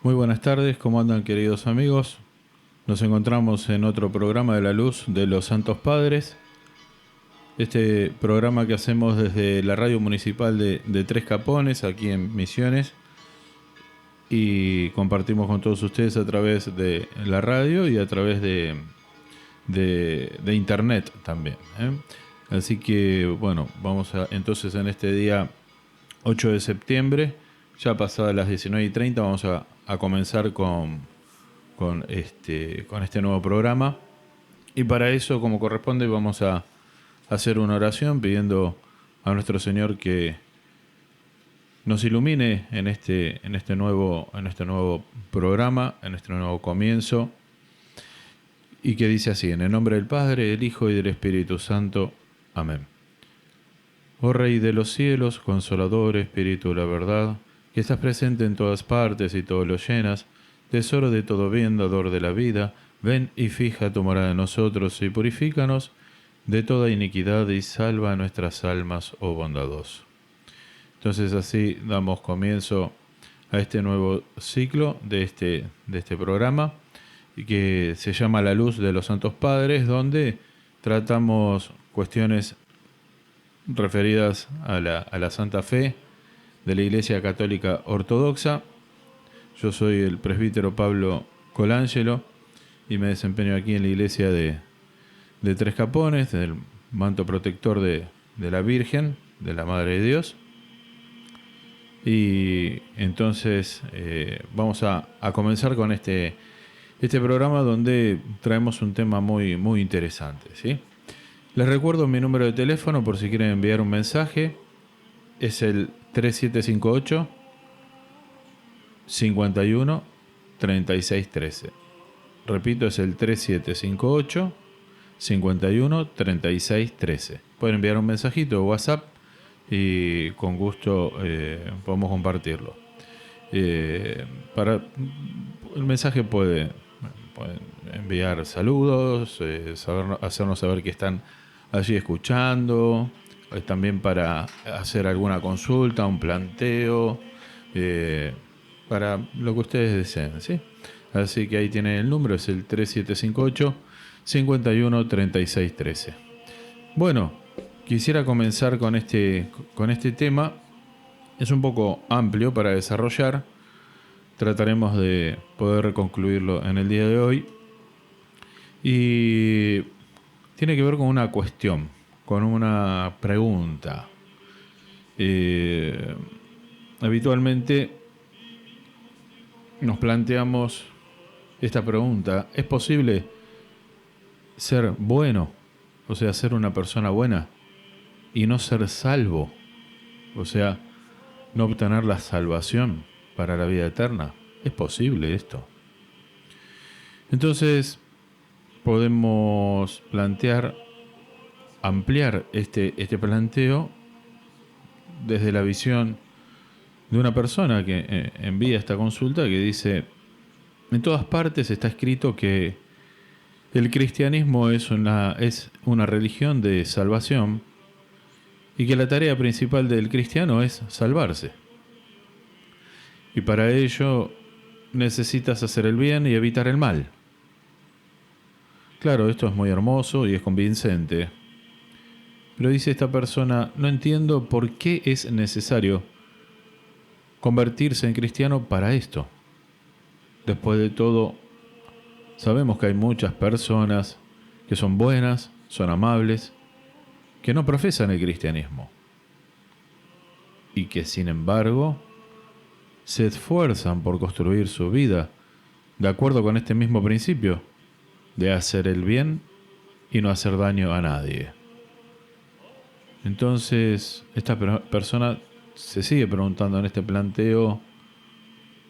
Muy buenas tardes, ¿cómo andan queridos amigos? Nos encontramos en otro programa de la luz de los Santos Padres. Este programa que hacemos desde la radio municipal de Tres Capones, aquí en Misiones, y compartimos con todos ustedes a través de la radio y a través de internet también, ¿eh? Así que bueno, vamos a entonces en este día 8 de septiembre, ya pasadas las 19:30, vamos a comenzar con este nuevo programa. Y para eso, como corresponde, vamos a hacer una oración pidiendo a nuestro Señor que nos ilumine en este nuevo programa, en este nuevo comienzo. Y que dice así: en el nombre del Padre, del Hijo y del Espíritu Santo. Amén. Oh Rey de los cielos, Consolador, Espíritu de la verdad, que estás presente en todas partes y todo lo llenas, tesoro de todo bien, dador de la vida, ven y fija tu morada en nosotros y purifícanos de toda iniquidad y salva nuestras almas, oh bondadoso. Entonces así damos comienzo a este nuevo ciclo de este programa, que se llama La Luz de los Santos Padres, donde tratamos cuestiones referidas a la Santa Fe de la Iglesia Católica Ortodoxa. Yo soy el presbítero Pablo Colangelo y me desempeño aquí en la iglesia de Tres Capones, del manto protector de la Virgen, de la Madre de Dios. Y entonces vamos a comenzar con este programa donde traemos un tema muy, muy interesante, ¿sí? Les recuerdo mi número de teléfono por si quieren enviar un mensaje. Es el 3758 51 36 13. Repito, es el 3758 51 36 13. Pueden enviar un mensajito de WhatsApp y con gusto podemos compartirlo. El mensaje pueden enviar saludos, hacernos saber que están allí escuchando, también para hacer alguna consulta, un planteo, para lo que ustedes deseen, ¿sí? Así que ahí tienen el número, es el 3758 51 36 13. Bueno, quisiera comenzar con este tema. Es un poco amplio para desarrollar. Trataremos de poder concluirlo en el día de hoy. Y tiene que ver con una cuestión, con una pregunta. Habitualmente nos planteamos esta pregunta: ¿es posible ser bueno, o sea, ser una persona buena, y no ser salvo? O sea, no obtener la salvación para la vida eterna. ¿Es posible esto? Entonces, podemos ampliar este planteo desde la visión de una persona que envía esta consulta, que dice: en todas partes está escrito que el cristianismo es una religión de salvación y que la tarea principal del cristiano es salvarse. Y para ello necesitas hacer el bien y evitar el mal. Claro, esto es muy hermoso y es convincente. Pero dice esta persona: no entiendo por qué es necesario convertirse en cristiano para esto. Después de todo, sabemos que hay muchas personas que son buenas, son amables, que no profesan el cristianismo y que sin embargo se esfuerzan por construir su vida de acuerdo con este mismo principio de hacer el bien y no hacer daño a nadie. Entonces, esta persona se sigue preguntando en este planteo: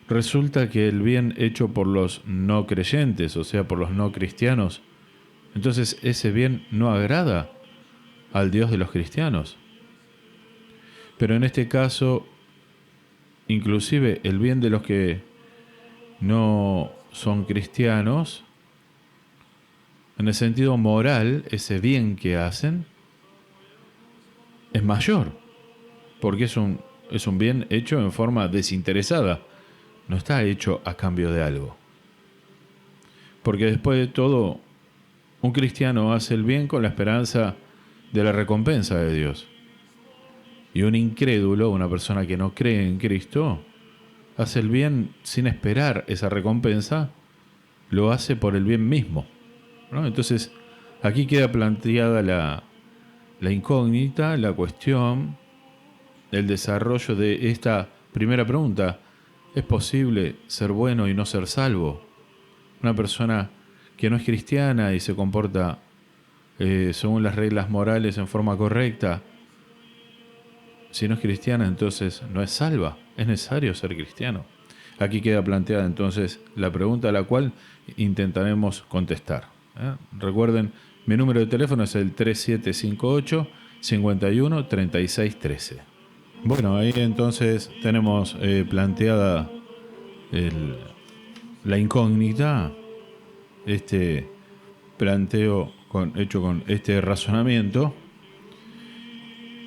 resulta que el bien hecho por los no creyentes, o sea, por los no cristianos, entonces ese bien no agrada al Dios de los cristianos. Pero en este caso, inclusive el bien de los que no son cristianos, en el sentido moral, ese bien que hacen es mayor, porque es un bien hecho en forma desinteresada. no está hecho a cambio de algo. Porque después de todo, un cristiano hace el bien con la esperanza de la recompensa de Dios. Y un incrédulo, una persona que no cree en Cristo, hace el bien sin esperar esa recompensa, lo hace por el bien mismo, ¿no? Entonces, aquí queda planteada la incógnita, la cuestión, el desarrollo de esta primera pregunta. ¿Es posible ser bueno y no ser salvo? Una persona que no es cristiana y se comporta según las reglas morales en forma correcta, si no es cristiana, entonces no es salva. Es necesario ser cristiano. Aquí queda planteada entonces la pregunta a la cual intentaremos contestar. Recuerden, mi número de teléfono es el 3758 51 36 13. Bueno, ahí entonces tenemos planteada la incógnita, este planteo hecho con este razonamiento.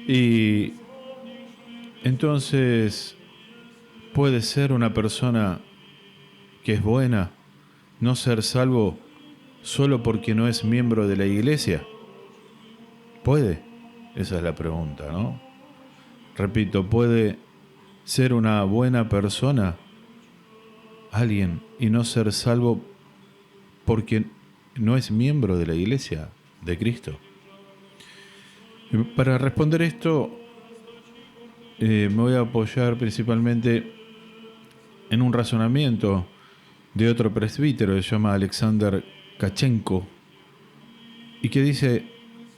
Y entonces, ¿puede ser una persona que es buena no ser salvo solo porque no es miembro de la iglesia? ¿Puede? Esa es la pregunta, ¿no? Repito, ¿puede ser una buena persona alguien y no ser salvo porque no es miembro de la iglesia de Cristo? Y para responder esto, me voy a apoyar principalmente en un razonamiento de otro presbítero que se llama Alexander Kachenko y que dice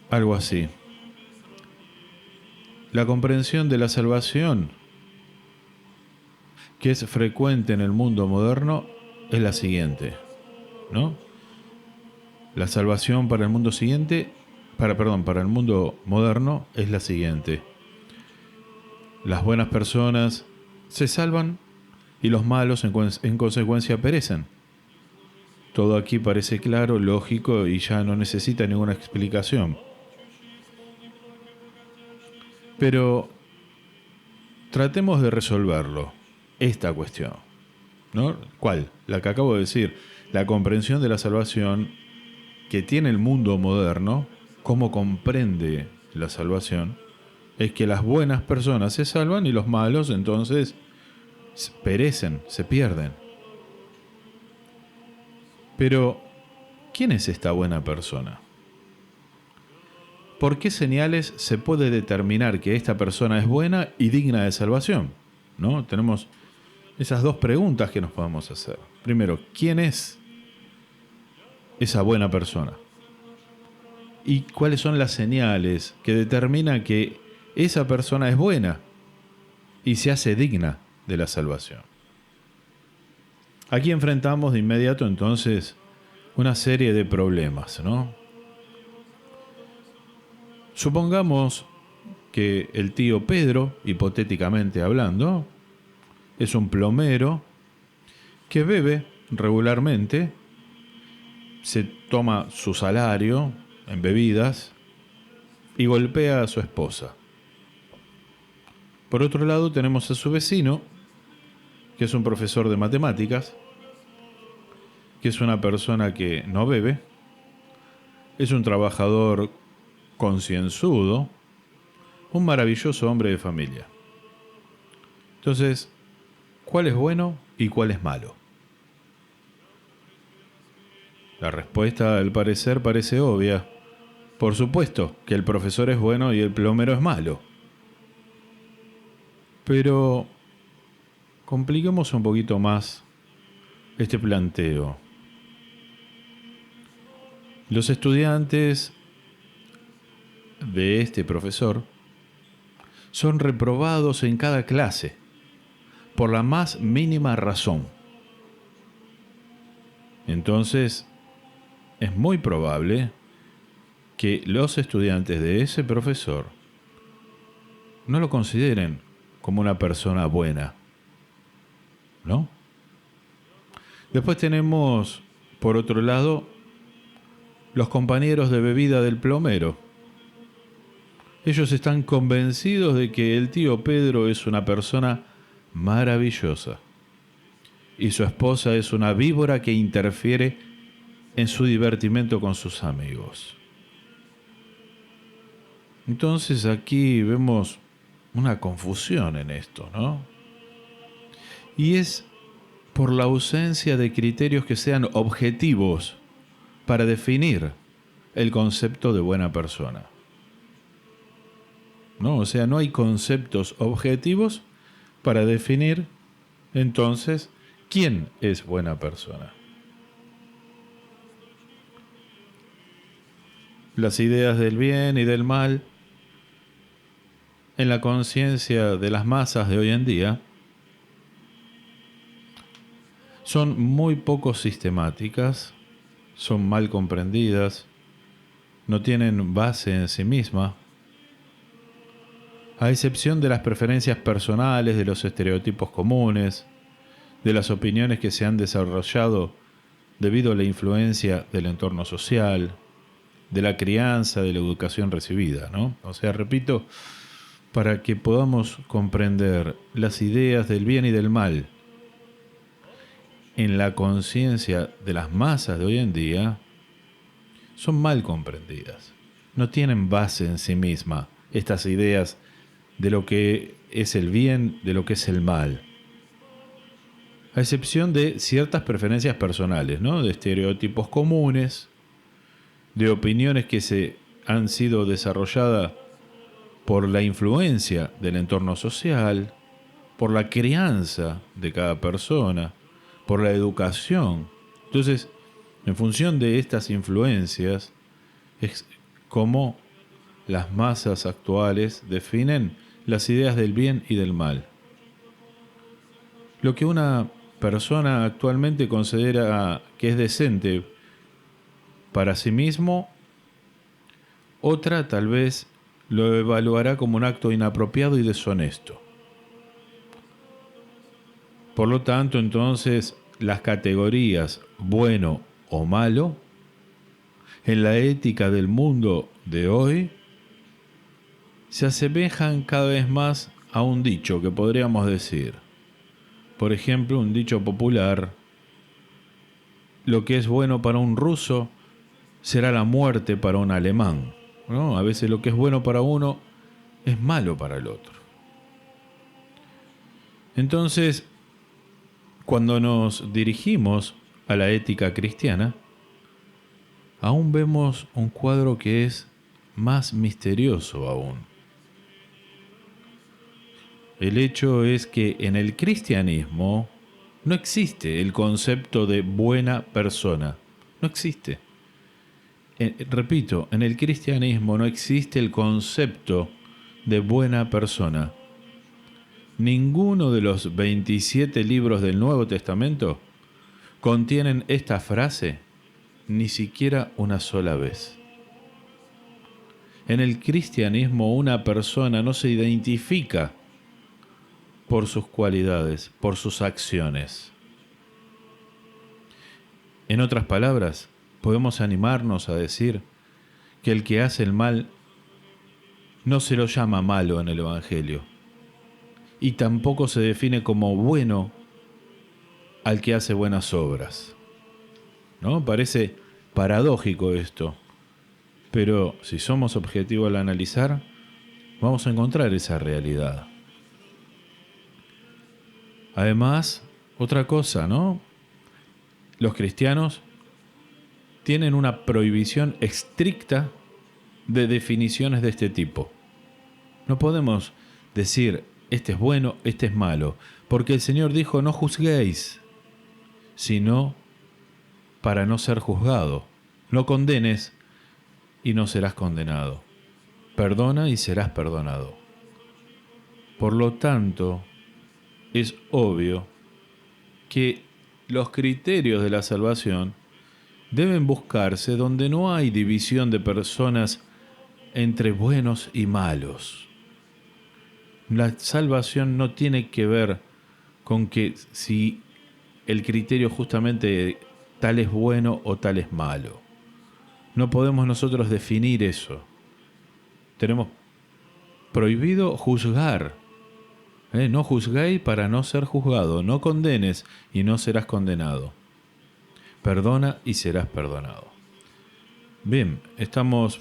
algo así: la comprensión de la salvación que es frecuente en el mundo moderno es la siguiente, ¿no? La salvación para el mundo para el mundo moderno es la siguiente: las buenas personas se salvan y los malos en consecuencia perecen. Todo aquí parece claro, lógico y ya no necesita ninguna explicación. Pero tratemos de resolverlo, esta cuestión, ¿no? ¿Cuál? La que acabo de decir, la comprensión de la salvación que tiene el mundo moderno, cómo comprende la salvación, es que las buenas personas se salvan y los malos entonces perecen, se pierden. Pero, ¿quién es esta buena persona? ¿Por qué señales se puede determinar que esta persona es buena y digna de salvación? ¿No? Tenemos esas dos preguntas que nos podemos hacer. Primero, ¿quién es esa buena persona? ¿Y cuáles son las señales que determinan que esa persona es buena y se hace digna de la salvación? Aquí enfrentamos de inmediato entonces una serie de problemas, ¿no? Supongamos que el tío Pedro, hipotéticamente hablando, es un plomero que bebe regularmente, se toma su salario en bebidas y golpea a su esposa. Por otro lado tenemos a su vecino, que es un profesor de matemáticas, que es una persona que no bebe, es un trabajador concienzudo, un maravilloso hombre de familia. Entonces, ¿cuál es bueno y cuál es malo? La respuesta, al parecer, parece obvia. Por supuesto que el profesor es bueno y el plomero es malo. Pero compliquemos un poquito más este planteo. Los estudiantes de este profesor son reprobados en cada clase por la más mínima razón. Entonces, es muy probable que los estudiantes de ese profesor no lo consideren como una persona buena, ¿no? Después tenemos, por otro lado, los compañeros de bebida del plomero. Ellos están convencidos de que el tío Pedro es una persona maravillosa. y su esposa es una víbora que interfiere en su divertimento con sus amigos. Entonces aquí vemos una confusión en esto, ¿no? Y es por la ausencia de criterios que sean objetivos para definir el concepto de buena persona. ¿No? O sea, no hay conceptos objetivos para definir entonces quién es buena persona. Las ideas del bien y del mal en la conciencia de las masas de hoy en día son muy poco sistemáticas, son mal comprendidas, no tienen base en sí misma, a excepción de las preferencias personales, de los estereotipos comunes, de las opiniones que se han desarrollado debido a la influencia del entorno social, de la crianza, de la educación recibida, ¿no? O sea, repito, para que podamos comprender las ideas del bien y del mal en la conciencia de las masas de hoy en día, son mal comprendidas. No tienen base en sí misma estas ideas de lo que es el bien, de lo que es el mal. A excepción de ciertas preferencias personales, ¿no? De estereotipos comunes, de opiniones que se han sido desarrolladas por la influencia del entorno social, por la crianza de cada persona, por la educación. Entonces, en función de estas influencias, es como las masas actuales definen las ideas del bien y del mal. Lo que una persona actualmente considera que es decente para sí mismo, otra tal vez lo evaluará como un acto inapropiado y deshonesto. Por lo tanto, entonces, las categorías bueno o malo en la ética del mundo de hoy se asemejan cada vez más a un dicho que podríamos decir. Por ejemplo, un dicho popular: lo que es bueno para un ruso será la muerte para un alemán, ¿no? A veces lo que es bueno para uno es malo para el otro. Entonces, cuando nos dirigimos a la ética cristiana, aún vemos un cuadro que es más misterioso aún. El hecho es que en el cristianismo no existe el concepto de buena persona. No existe. Repito, en el cristianismo no existe el concepto de buena persona. Ninguno de los 27 libros del Nuevo Testamento contienen esta frase, ni siquiera una sola vez. En el cristianismo una persona no se identifica por sus cualidades, por sus acciones. En otras palabras, podemos animarnos a decir que el que hace el mal no se lo llama malo en el Evangelio, y tampoco se define como bueno al que hace buenas obras, ¿no? Parece paradójico esto, pero si somos objetivos al analizar, vamos a encontrar esa realidad. Además, otra cosa, ¿no? Los cristianos tienen una prohibición estricta de definiciones de este tipo. No podemos decir, este es bueno, este es malo, porque el Señor dijo, no juzguéis, sino para no ser juzgado. No condenes y no serás condenado. Perdona y serás perdonado. Por lo tanto, es obvio que los criterios de la salvación deben buscarse donde no hay división de personas entre buenos y malos. La salvación no tiene que ver con que si el criterio justamente tal es bueno o tal es malo. No podemos nosotros definir eso. Tenemos prohibido juzgar No juzguéis para no ser juzgado, no condenes y no serás condenado. Perdona y serás perdonado. Bien, estamos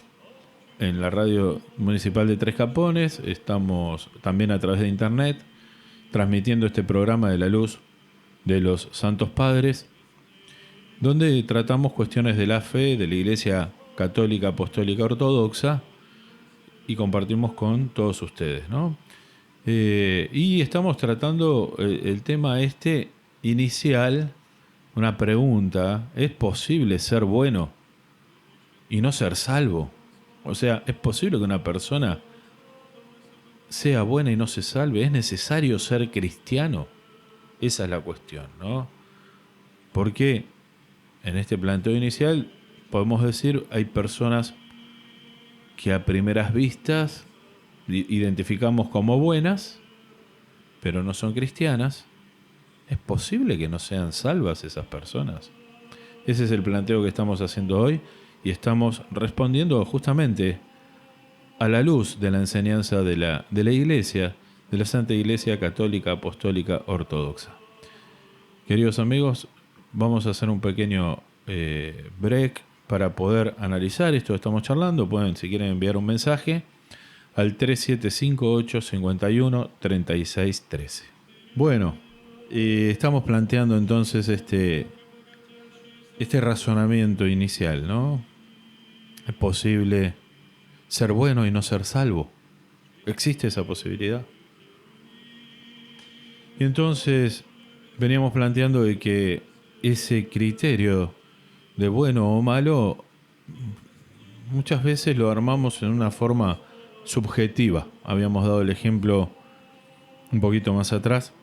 en la radio municipal de Tres Capones, estamos también a través de internet, transmitiendo este programa de la luz de los Santos Padres, donde tratamos cuestiones de la fe, de la Iglesia Católica, Apostólica, Ortodoxa, y compartimos con todos ustedes, ¿no? Y estamos tratando el tema inicial, una pregunta: ¿es posible ser bueno y no ser salvo? O sea, ¿es posible que una persona sea buena y no se salve? ¿Es necesario ser cristiano? Esa es la cuestión, ¿no? Porque en este planteo inicial podemos decir, hay personas que a primeras vistas identificamos como buenas, pero no son cristianas. ¿Es posible que no sean salvas esas personas? Ese es el planteo que estamos haciendo hoy y estamos respondiendo justamente a la luz de la enseñanza de la Iglesia, de la Santa Iglesia Católica, Apostólica, Ortodoxa. Queridos amigos, vamos a hacer un pequeño break para poder analizar esto que estamos charlando. Pueden, si quieren, enviar un mensaje al 3758-51-3613. Bueno, estamos planteando entonces este razonamiento inicial, ¿no? ¿Es posible ser bueno y no ser salvo? ¿Existe esa posibilidad? Y entonces veníamos planteando de que ese criterio de bueno o malo muchas veces lo armamos en una forma subjetiva. Habíamos dado el ejemplo un poquito más atrás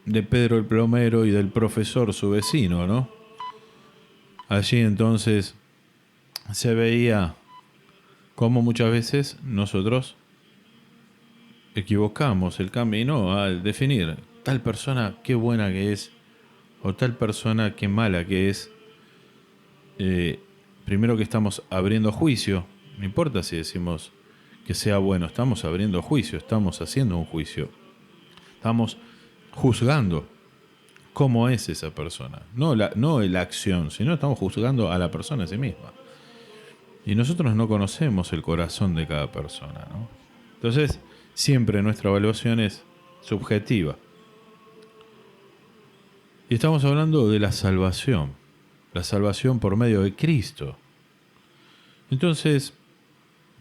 de Pedro el plomero y del profesor su vecino, ¿no? Allí entonces se veía cómo muchas veces nosotros equivocamos el camino al definir tal persona qué buena que es o tal persona qué mala que es. Primero que estamos abriendo juicio, no importa si decimos que sea bueno, estamos abriendo juicio, estamos haciendo un juicio, estamos juzgando cómo es esa persona, no la acción, sino estamos juzgando a la persona en sí misma. Y nosotros no conocemos el corazón de cada persona, ¿no? Entonces, siempre nuestra evaluación es subjetiva. Y estamos hablando de la salvación por medio de Cristo. Entonces,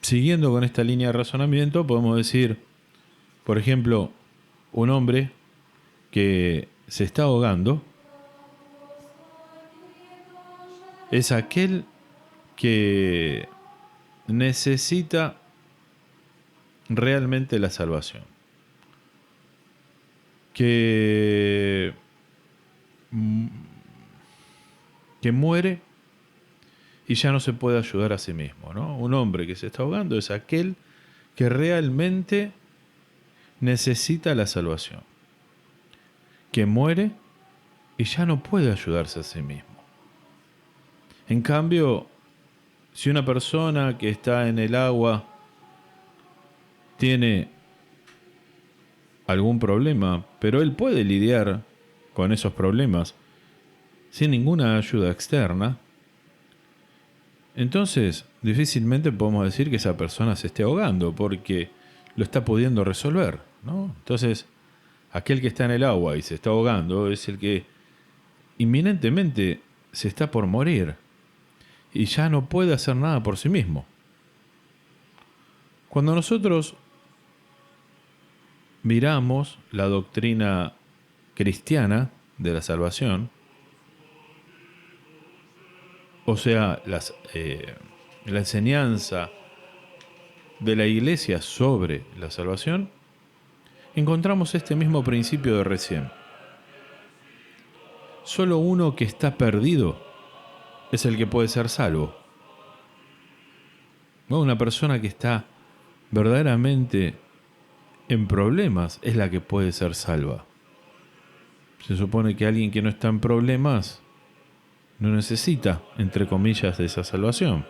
siguiendo con esta línea de razonamiento, podemos decir, por ejemplo, un hombre que se está ahogando es aquel que necesita realmente la salvación, que muere y ya no se puede ayudar a sí mismo, ¿no? Un hombre que se está ahogando es aquel que realmente necesita la salvación, que muere y ya no puede ayudarse a sí mismo. En cambio, si una persona que está en el agua tiene algún problema, pero él puede lidiar con esos problemas sin ninguna ayuda externa, entonces difícilmente podemos decir que esa persona se esté ahogando porque lo está pudiendo resolver, ¿no? Entonces, aquel que está en el agua y se está ahogando es el que inminentemente se está por morir y ya no puede hacer nada por sí mismo. Cuando nosotros miramos la doctrina cristiana de la salvación, o sea, la enseñanza de la Iglesia sobre la salvación, encontramos este mismo principio de recién. Solo uno que está perdido es el que puede ser salvo. ¿No? Una persona que está verdaderamente en problemas es la que puede ser salva. Se supone que alguien que no está en problemas no necesita, entre comillas, de esa salvación.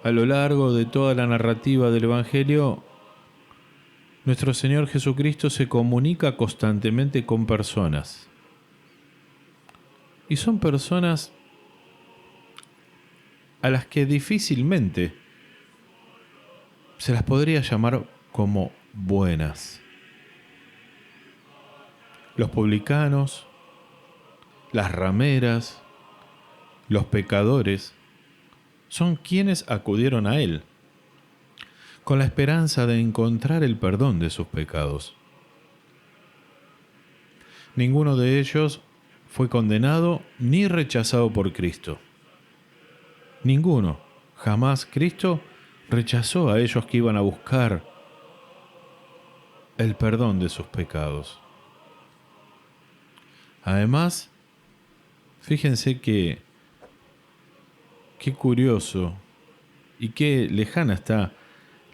A lo largo de toda la narrativa del Evangelio Nuestro Señor Jesucristo se comunica constantemente con personas. Y son personas a las que difícilmente se las podría llamar como buenas. Los publicanos, las rameras, los pecadores, son quienes acudieron a Él, con la esperanza de encontrar el perdón de sus pecados. Ninguno de ellos fue condenado ni rechazado por Cristo. Ninguno. Jamás Cristo rechazó a ellos que iban a buscar el perdón de sus pecados. Además, fíjense qué curioso y qué lejana está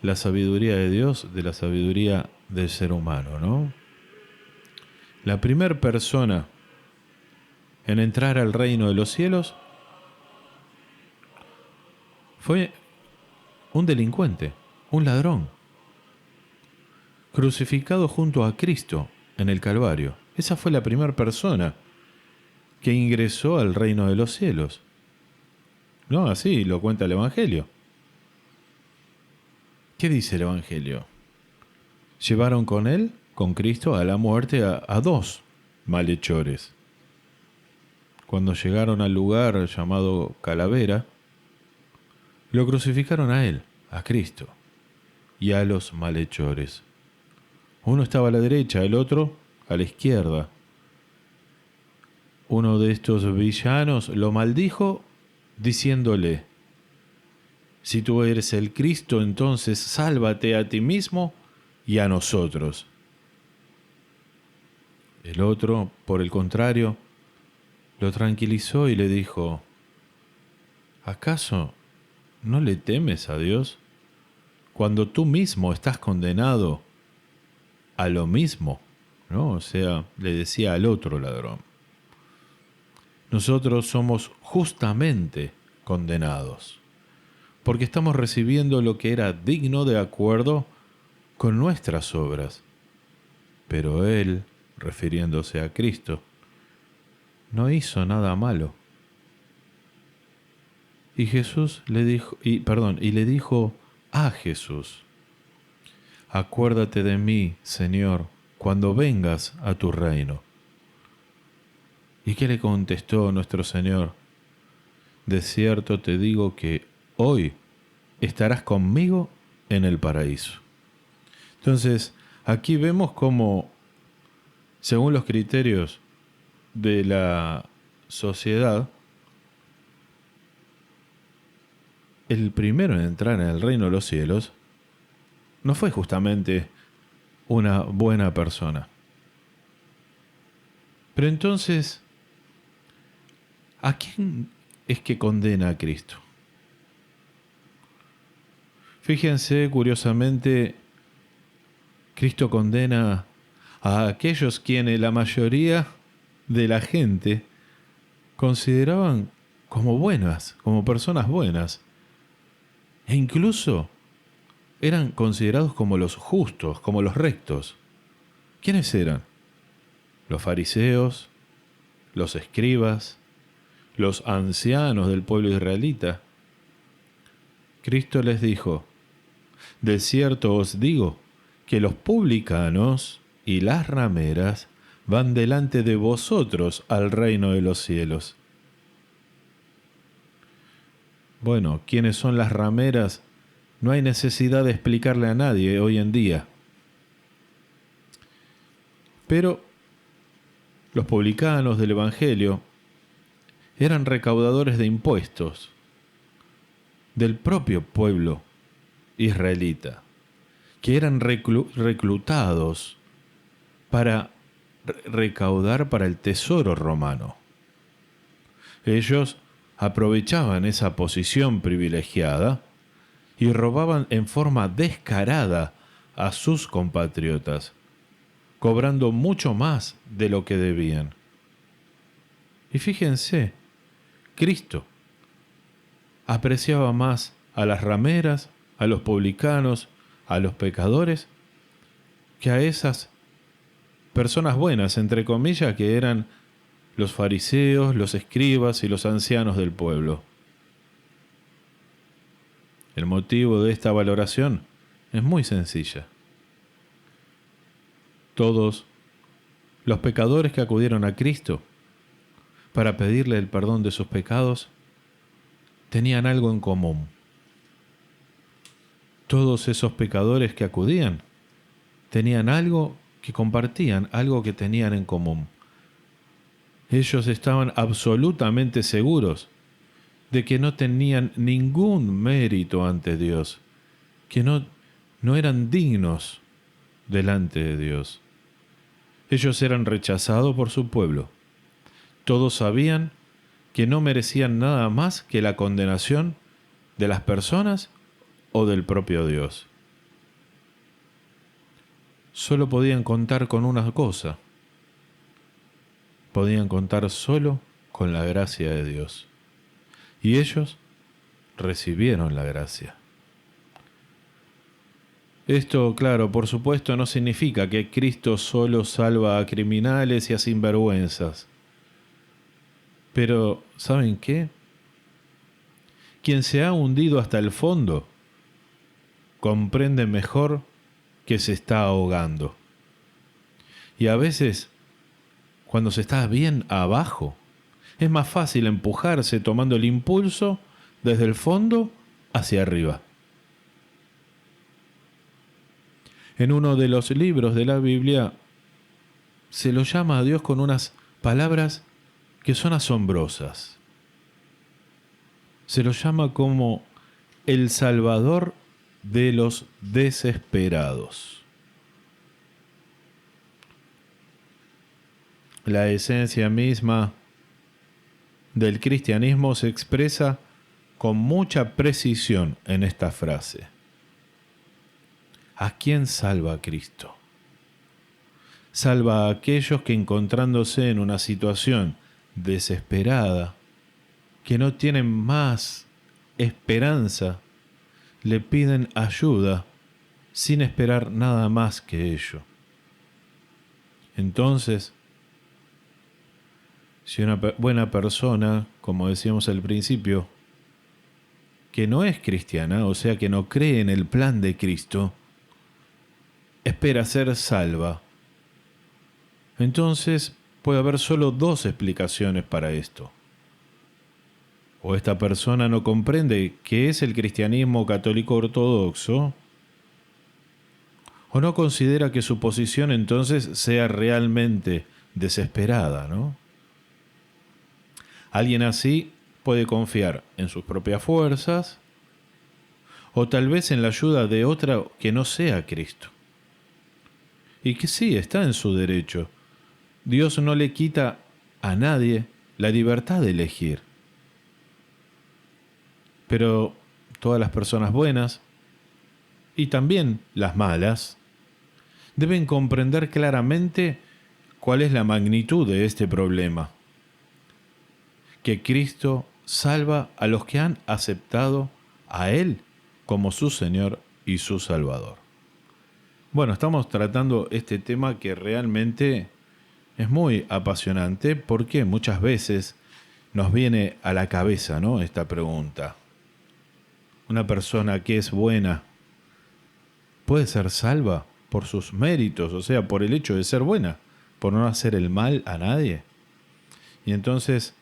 la sabiduría de Dios de la sabiduría del ser humano, ¿no? La primera persona en entrar al reino de los cielos fue un delincuente, un ladrón, crucificado junto a Cristo en el Calvario. Esa fue la primera persona que ingresó al reino de los cielos. No, así lo cuenta el Evangelio. ¿Qué dice el Evangelio? Llevaron con él, con Cristo, a la muerte a dos malhechores. Cuando llegaron al lugar llamado Calavera, lo crucificaron a él, a Cristo, y a los malhechores. Uno estaba a la derecha, el otro a la izquierda. Uno de estos villanos lo maldijo diciéndole: si tú eres el Cristo, entonces sálvate a ti mismo y a nosotros. El otro, por el contrario, lo tranquilizó y le dijo: ¿acaso no le temes a Dios cuando tú mismo estás condenado a lo mismo? ¿No? O sea, le decía al otro ladrón. Nosotros somos justamente condenados, porque estamos recibiendo lo que era digno de acuerdo con nuestras obras. Pero Él, refiriéndose a Cristo, no hizo nada malo. Y Jesús le dijo, y le dijo a Jesús: acuérdate de mí, Señor, cuando vengas a tu reino. ¿Y qué le contestó nuestro Señor? De cierto te digo que hoy estarás conmigo en el paraíso. Entonces, aquí vemos cómo, según los criterios de la sociedad, el primero en entrar en el reino de los cielos no fue justamente una buena persona. Pero entonces, ¿a quién es que condena a Cristo? Fíjense, curiosamente, Cristo condena a aquellos quienes la mayoría de la gente consideraban como buenas, como personas buenas, e incluso eran considerados como los justos, como los rectos. ¿Quiénes eran? Los fariseos, los escribas, los ancianos del pueblo israelita. Cristo les dijo: de cierto os digo que los publicanos y las rameras van delante de vosotros al reino de los cielos. Bueno, ¿quiénes son las rameras? No hay necesidad de explicarle a nadie hoy en día. Pero los publicanos del Evangelio eran recaudadores de impuestos del propio pueblo israelita, que eran reclutados para recaudar para el tesoro romano. Ellos aprovechaban esa posición privilegiada y robaban en forma descarada a sus compatriotas, cobrando mucho más de lo que debían. Y fíjense, Cristo apreciaba más a las rameras, a los publicanos, a los pecadores, que a esas personas buenas, entre comillas, que eran los fariseos, los escribas y los ancianos del pueblo. El motivo de esta valoración es muy sencilla. Todos los pecadores que acudieron a Cristo para pedirle el perdón de sus pecados tenían algo en común. Todos esos pecadores que acudían tenían algo que compartían, algo que tenían en común. Ellos estaban absolutamente seguros de que no tenían ningún mérito ante Dios, que no eran dignos delante de Dios. Ellos eran rechazados por su pueblo. Todos sabían que no merecían nada más que la condenación de las personas o del propio Dios. Solo podían contar con una cosa. Podían contar solo con la gracia de Dios. Y ellos recibieron la gracia. Esto, claro, por supuesto, no significa que Cristo solo salva a criminales y a sinvergüenzas. Pero, ¿saben qué? Quien se ha hundido hasta el fondo comprende mejor que se está ahogando. Y a veces, cuando se está bien abajo, es más fácil empujarse tomando el impulso desde el fondo hacia arriba. En uno de los libros de la Biblia se lo llama a Dios con unas palabras que son asombrosas. Se lo llama como el Salvador de los desesperados. La esencia misma del cristianismo se expresa con mucha precisión en esta frase. ¿A quién salva Cristo? Salva a aquellos que, encontrándose en una situación desesperada, que no tienen más esperanza, le piden ayuda sin esperar nada más que ello. Entonces, si una buena persona, como decíamos al principio, que no es cristiana, o sea que no cree en el plan de Cristo, espera ser salva, entonces puede haber solo dos explicaciones para esto. O esta persona no comprende qué es el cristianismo católico ortodoxo, o no considera que su posición entonces sea realmente desesperada, ¿no? Alguien así puede confiar en sus propias fuerzas, o tal vez en la ayuda de otra que no sea Cristo. Y que sí, está en su derecho. Dios no le quita a nadie la libertad de elegir. Pero todas las personas buenas, y también las malas, deben comprender claramente cuál es la magnitud de este problema. Que Cristo salva a los que han aceptado a Él como su Señor y su Salvador. Bueno, estamos tratando este tema que realmente es muy apasionante porque muchas veces nos viene a la cabeza, ¿no?, esta pregunta. ¿Una persona que es buena puede ser salva por sus méritos, o sea, por el hecho de ser buena, por no hacer el mal a nadie? Y entonces,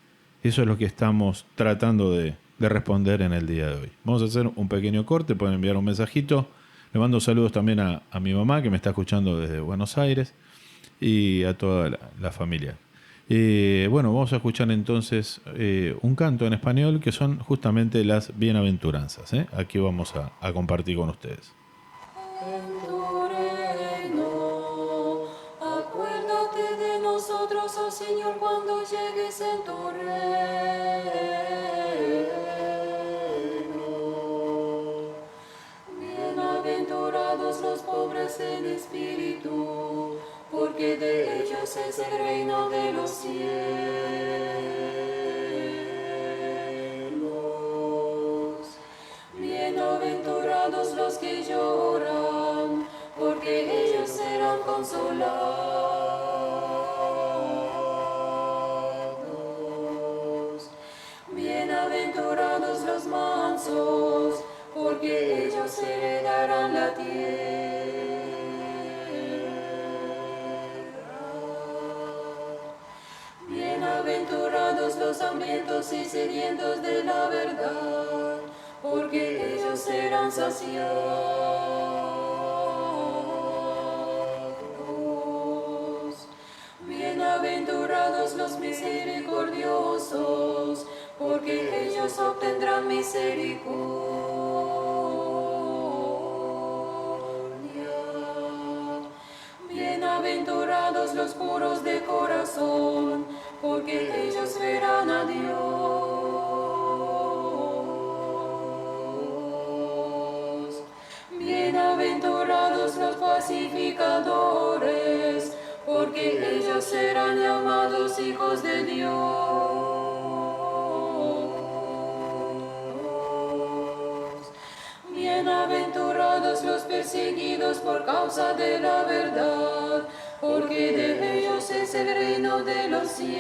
eso es lo que estamos tratando de responder en el día de hoy. Vamos a hacer un pequeño corte, pueden enviar un mensajito. Le mando saludos también a mi mamá, que me está escuchando desde Buenos Aires, y a toda la familia. Bueno, vamos a escuchar entonces un canto en español que son justamente las bienaventuranzas. Aquí vamos a compartir con ustedes. En tu reino, acuérdate de nosotros, oh Señor, cuando llegues en tu reino. Bienaventurados los pobres en espíritu, porque de ellos es el reino de los cielos. Bienaventurados los que lloran, porque ellos serán consolados. Bienaventurados los mansos, porque ellos heredarán la tierra. Bienaventurados los hambrientos y sedientos de la verdad, porque ellos serán saciados. Bienaventurados los misericordiosos, porque ellos obtendrán misericordia. Bienaventurados los puros de corazón, porque ellos verán a Dios. Bienaventurados los pacificadores, porque ellos serán llamados hijos de Dios. Bienaventurados los perseguidos por causa de la verdad, porque de ellos es el reino de los cielos.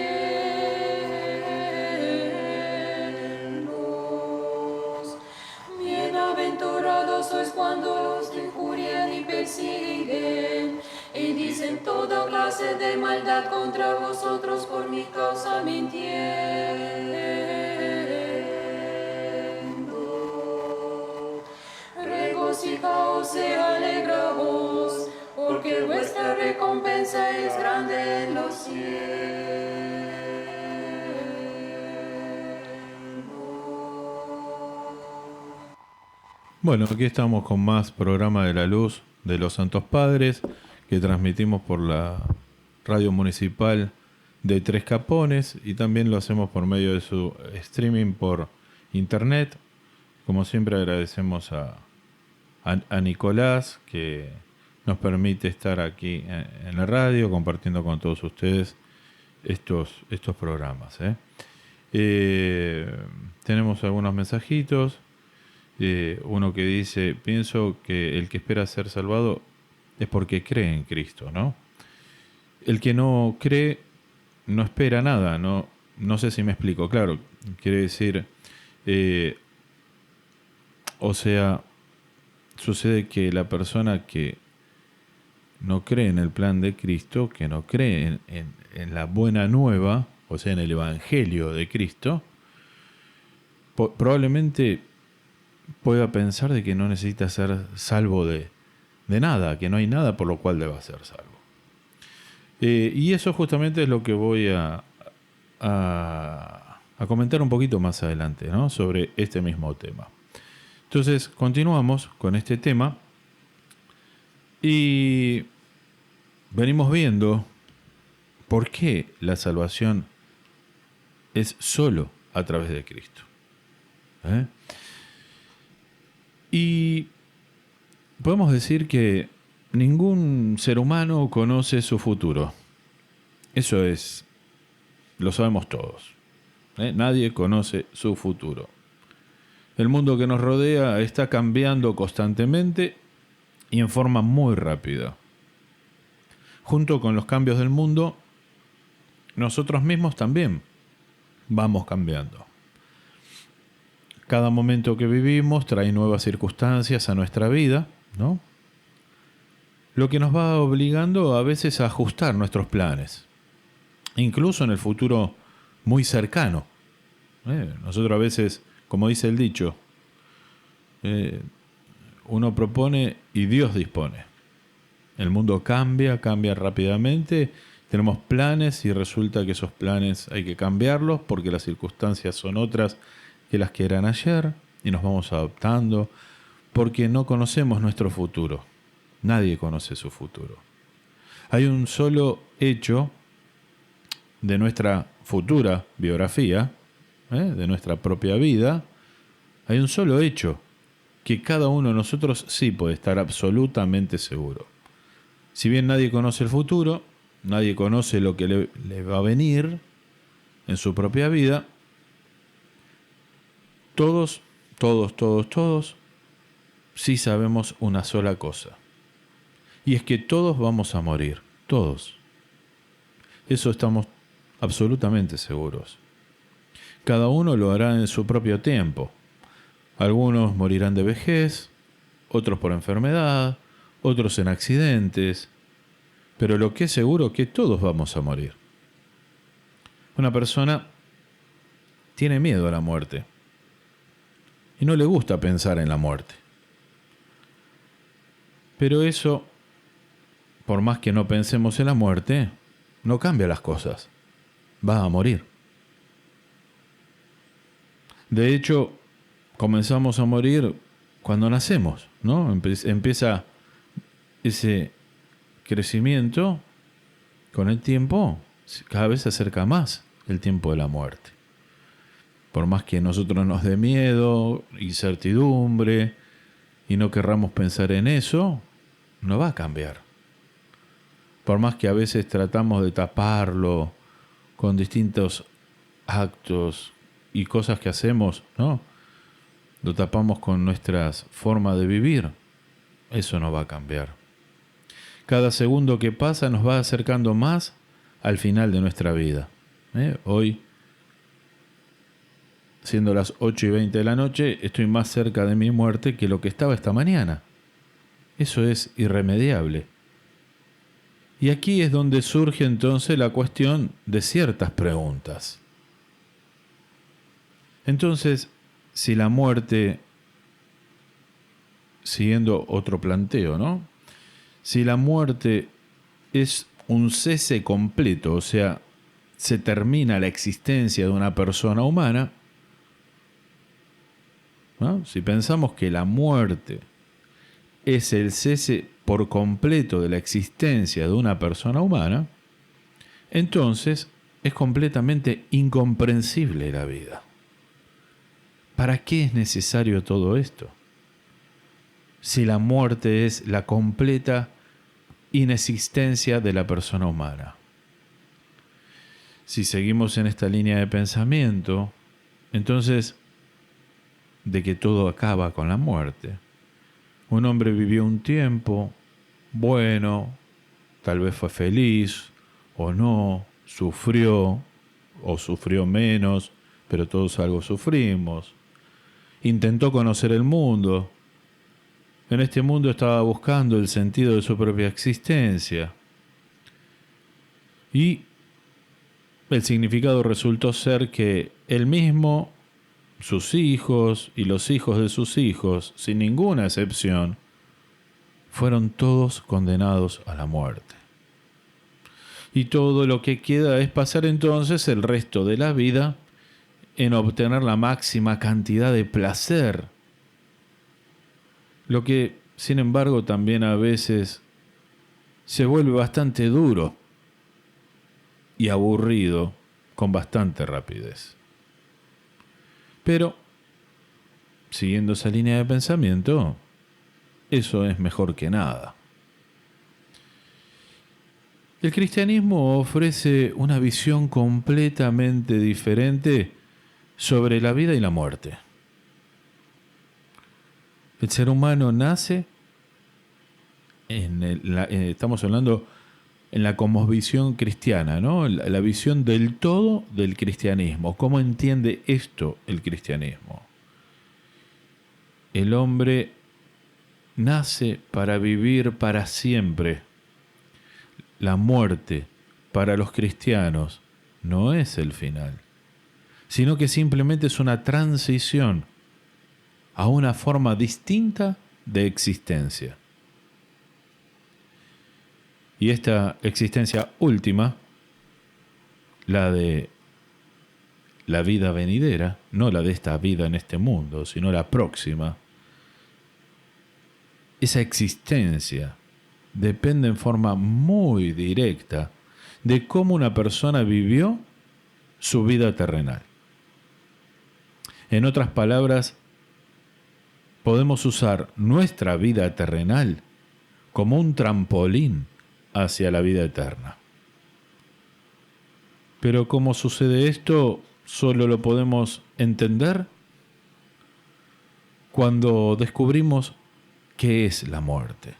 Bienaventurados sois cuando los injurian y persiguen, y dicen toda clase de maldad contra vosotros por mi causa mintiendo. Regocijaos y alegraos, porque vuestra recompensa es grande en los cielos. Bueno, aquí estamos con más programa de la luz de los Santos Padres que transmitimos por la radio municipal de Tres Capones y también lo hacemos por medio de su streaming por internet. Como siempre agradecemos a Nicolás que nos permite estar aquí en la radio compartiendo con todos ustedes estos programas. Tenemos algunos mensajitos. Uno que dice: pienso que el que espera ser salvado es porque cree en Cristo, ¿no? El que no cree no espera nada, no sé si me explico. Claro, quiere decir, o sea, sucede que la persona que no cree en el plan de Cristo, que no cree en la buena nueva, o sea, en el Evangelio de Cristo, probablemente pueda pensar de que no necesita ser salvo de nada, que no hay nada por lo cual deba ser salvo. Y eso justamente es lo que voy a comentar un poquito más adelante, ¿no? Sobre este mismo tema. Entonces, continuamos con este tema y venimos viendo por qué la salvación es solo a través de Cristo. Y podemos decir que ningún ser humano conoce su futuro. Eso lo sabemos todos. Nadie conoce su futuro. El mundo que nos rodea está cambiando constantemente y en forma muy rápida. Junto con los cambios del mundo, nosotros mismos también vamos cambiando. Cada momento que vivimos trae nuevas circunstancias a nuestra vida, ¿no? Lo que nos va obligando a veces a ajustar nuestros planes, incluso en el futuro muy cercano. Nosotros a veces, como dice el dicho, uno propone y Dios dispone. El mundo cambia rápidamente, tenemos planes y resulta que esos planes hay que cambiarlos porque las circunstancias son otras que las que eran ayer y nos vamos adaptando porque no conocemos nuestro futuro. Nadie conoce su futuro. Hay un solo hecho de nuestra futura biografía, de nuestra propia vida. Hay un solo hecho que cada uno de nosotros sí puede estar absolutamente seguro. Si bien nadie conoce el futuro, nadie conoce lo que le va a venir en su propia vida, todos sí sabemos una sola cosa. Y es que todos vamos a morir, todos. Eso estamos absolutamente seguros. Cada uno lo hará en su propio tiempo. Algunos morirán de vejez, otros por enfermedad, otros en accidentes, pero lo que es seguro es que todos vamos a morir. Una persona tiene miedo a la muerte y no le gusta pensar en la muerte. Pero eso, por más que no pensemos en la muerte, no cambia las cosas. Va a morir. De hecho, comenzamos a morir cuando nacemos, ¿no? Empieza ese crecimiento con el tiempo, cada vez se acerca más el tiempo de la muerte. Por más que a nosotros nos dé miedo, incertidumbre, y no querramos pensar en eso, no va a cambiar. Por más que a veces tratamos de taparlo con distintos actos y cosas que hacemos, ¿no? Lo tapamos con nuestras formas de vivir. Eso no va a cambiar. Cada segundo que pasa nos va acercando más al final de nuestra vida. Hoy, siendo las 8:20 de la noche, estoy más cerca de mi muerte que lo que estaba esta mañana. Eso es irremediable. Y aquí es donde surge entonces la cuestión de ciertas preguntas. Entonces, si la muerte, siguiendo otro planteo, ¿no? Si la muerte es un cese completo, o sea, se termina la existencia de una persona humana, ¿no? Si pensamos que la muerte es el cese por completo de la existencia de una persona humana, entonces es completamente incomprensible la vida. ¿Para qué es necesario todo esto? Si la muerte es la completa inexistencia de la persona humana. Si seguimos en esta línea de pensamiento, entonces, de que todo acaba con la muerte. Un hombre vivió un tiempo bueno, tal vez fue feliz o no, sufrió o sufrió menos, pero todos algo sufrimos. Intentó conocer el mundo. En este mundo estaba buscando el sentido de su propia existencia. Y el significado resultó ser que él mismo, sus hijos y los hijos de sus hijos, sin ninguna excepción, fueron todos condenados a la muerte. Y todo lo que queda es pasar entonces el resto de la vida en obtener la máxima cantidad de placer. Lo que, sin embargo, también a veces se vuelve bastante duro y aburrido con bastante rapidez. Pero, siguiendo esa línea de pensamiento, eso es mejor que nada. El cristianismo ofrece una visión completamente diferente sobre la vida y la muerte. El ser humano nace, estamos hablando en la cosmovisión cristiana, ¿no? La visión del todo del cristianismo. ¿Cómo entiende esto el cristianismo? El hombre nace para vivir para siempre. La muerte, para los cristianos, no es el final, sino que simplemente es una transición a una forma distinta de existencia. Y esta existencia última, la de la vida venidera, no la de esta vida en este mundo, sino la próxima, esa existencia depende en forma muy directa de cómo una persona vivió su vida terrenal. En otras palabras, podemos usar nuestra vida terrenal como un trampolín hacia la vida eterna. Pero ¿cómo sucede esto? Solo lo podemos entender cuando descubrimos qué es la muerte.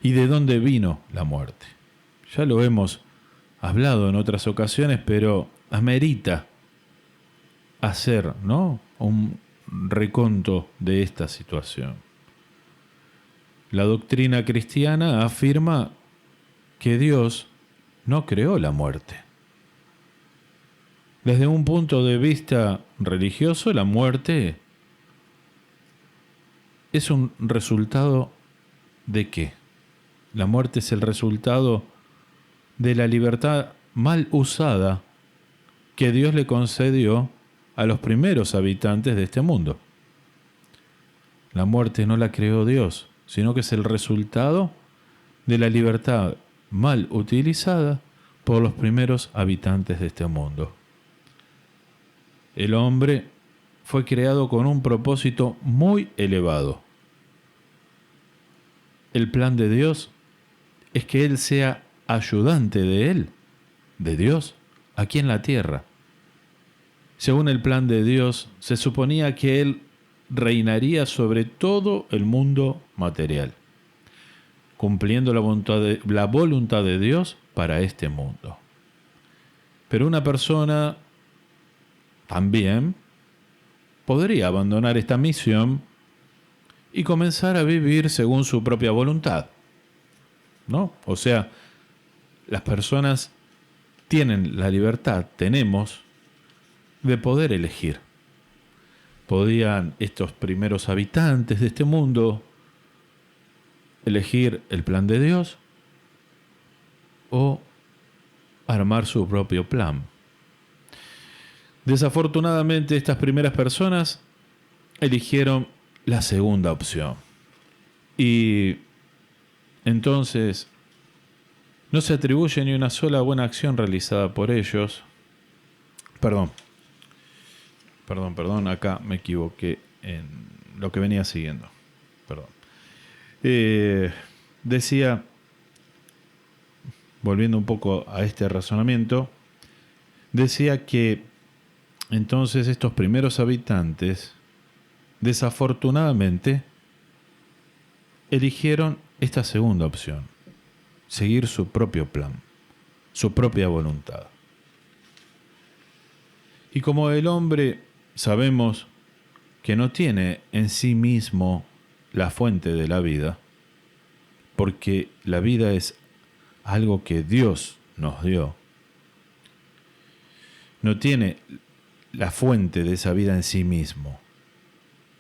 ¿Y de dónde vino la muerte? Ya lo hemos hablado en otras ocasiones, pero amerita hacer, ¿no?, un reconto de esta situación. La doctrina cristiana afirma que Dios no creó la muerte. Desde un punto de vista religioso, la muerte es un resultado ¿de qué? La muerte es el resultado de la libertad mal usada que Dios le concedió a los primeros habitantes de este mundo. La muerte no la creó Dios, sino que es el resultado de la libertad mal utilizada por los primeros habitantes de este mundo. El hombre fue creado con un propósito muy elevado. El plan de Dios es que Él sea ayudante de Él, de Dios, aquí en la tierra. Según el plan de Dios, se suponía que Él reinaría sobre todo el mundo material, cumpliendo la voluntad de Dios para este mundo. Pero una persona también podría abandonar esta misión y comenzar a vivir según su propia voluntad, ¿no? O sea, las personas tienen la libertad, tenemos, de poder elegir. Podían estos primeros habitantes de este mundo elegir el plan de Dios o armar su propio plan. Desafortunadamente, estas primeras personas eligieron la segunda opción. Y entonces no se atribuye ni una sola buena acción realizada por ellos. Perdón, acá me equivoqué en lo que venía siguiendo. Perdón. Decía, volviendo un poco a este razonamiento, decía que entonces estos primeros habitantes, desafortunadamente, eligieron esta segunda opción, seguir su propio plan, su propia voluntad. Y como el hombre sabemos que no tiene en sí mismo la fuente de la vida, porque la vida es algo que Dios nos dio, no tiene la fuente de esa vida en sí mismo.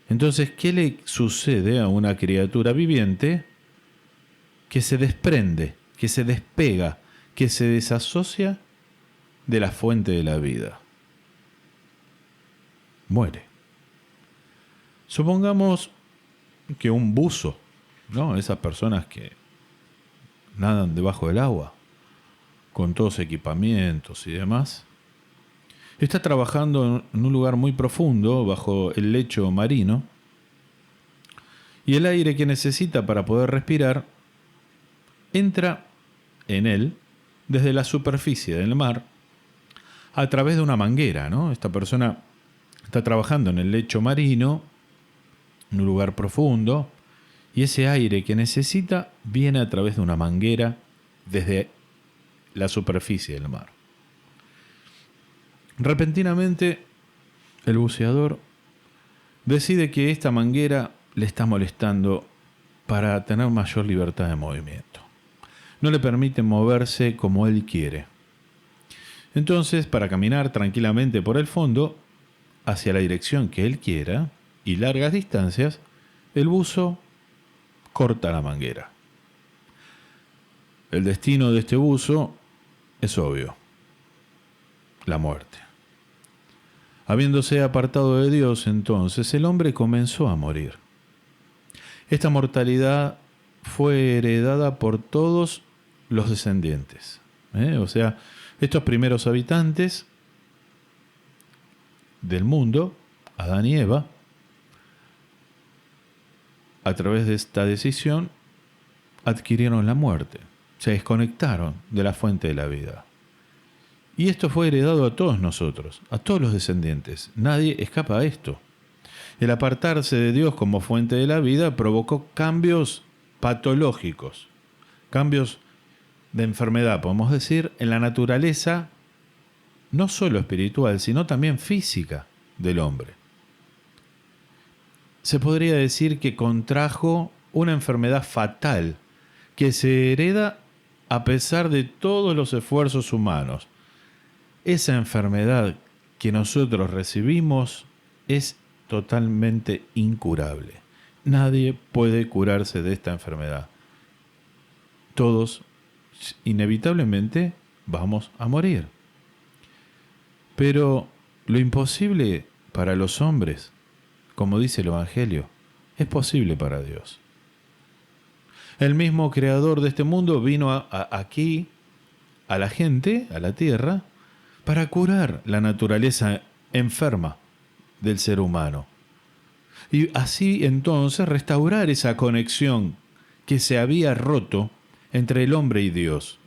Entonces, ¿qué le sucede a una criatura viviente que se desprende, que se despega, que se desasocia de la fuente de la vida? Muere. Supongamos que un buzo, ¿no?, esas personas que nadan debajo del agua, con todos equipamientos y demás, está trabajando en un lugar muy profundo, bajo el lecho marino, y el aire que necesita para poder respirar entra en él desde la superficie del mar a través de una manguera, ¿no? Esta persona está trabajando en el lecho marino, en un lugar profundo, y ese aire que necesita viene a través de una manguera desde la superficie del mar. Repentinamente, el buceador decide que esta manguera le está molestando para tener mayor libertad de movimiento. No le permite moverse como él quiere. Entonces, para caminar tranquilamente por el fondo, hacia la dirección que él quiera, y largas distancias, el buzo corta la manguera. El destino de este buzo es obvio: la muerte. Habiéndose apartado de Dios, entonces, el hombre comenzó a morir. Esta mortalidad fue heredada por todos los descendientes. O sea, estos primeros habitantes del mundo, Adán y Eva, a través de esta decisión, adquirieron la muerte, se desconectaron de la fuente de la vida. Y esto fue heredado a todos nosotros, a todos los descendientes. Nadie escapa a esto. El apartarse de Dios como fuente de la vida provocó cambios patológicos cambios de enfermedad, podemos decir, en la naturaleza no solo espiritual, sino también física del hombre. Se podría decir que contrajo una enfermedad fatal que se hereda a pesar de todos los esfuerzos humanos. Esa enfermedad que nosotros recibimos es totalmente incurable. Nadie puede curarse de esta enfermedad. Todos inevitablemente vamos a morir. Pero lo imposible para los hombres, como dice el Evangelio, es posible para Dios. El mismo creador de este mundo vino aquí, a la gente, a la tierra, para curar la naturaleza enferma del ser humano. Y así entonces restaurar esa conexión que se había roto entre el hombre y Dios.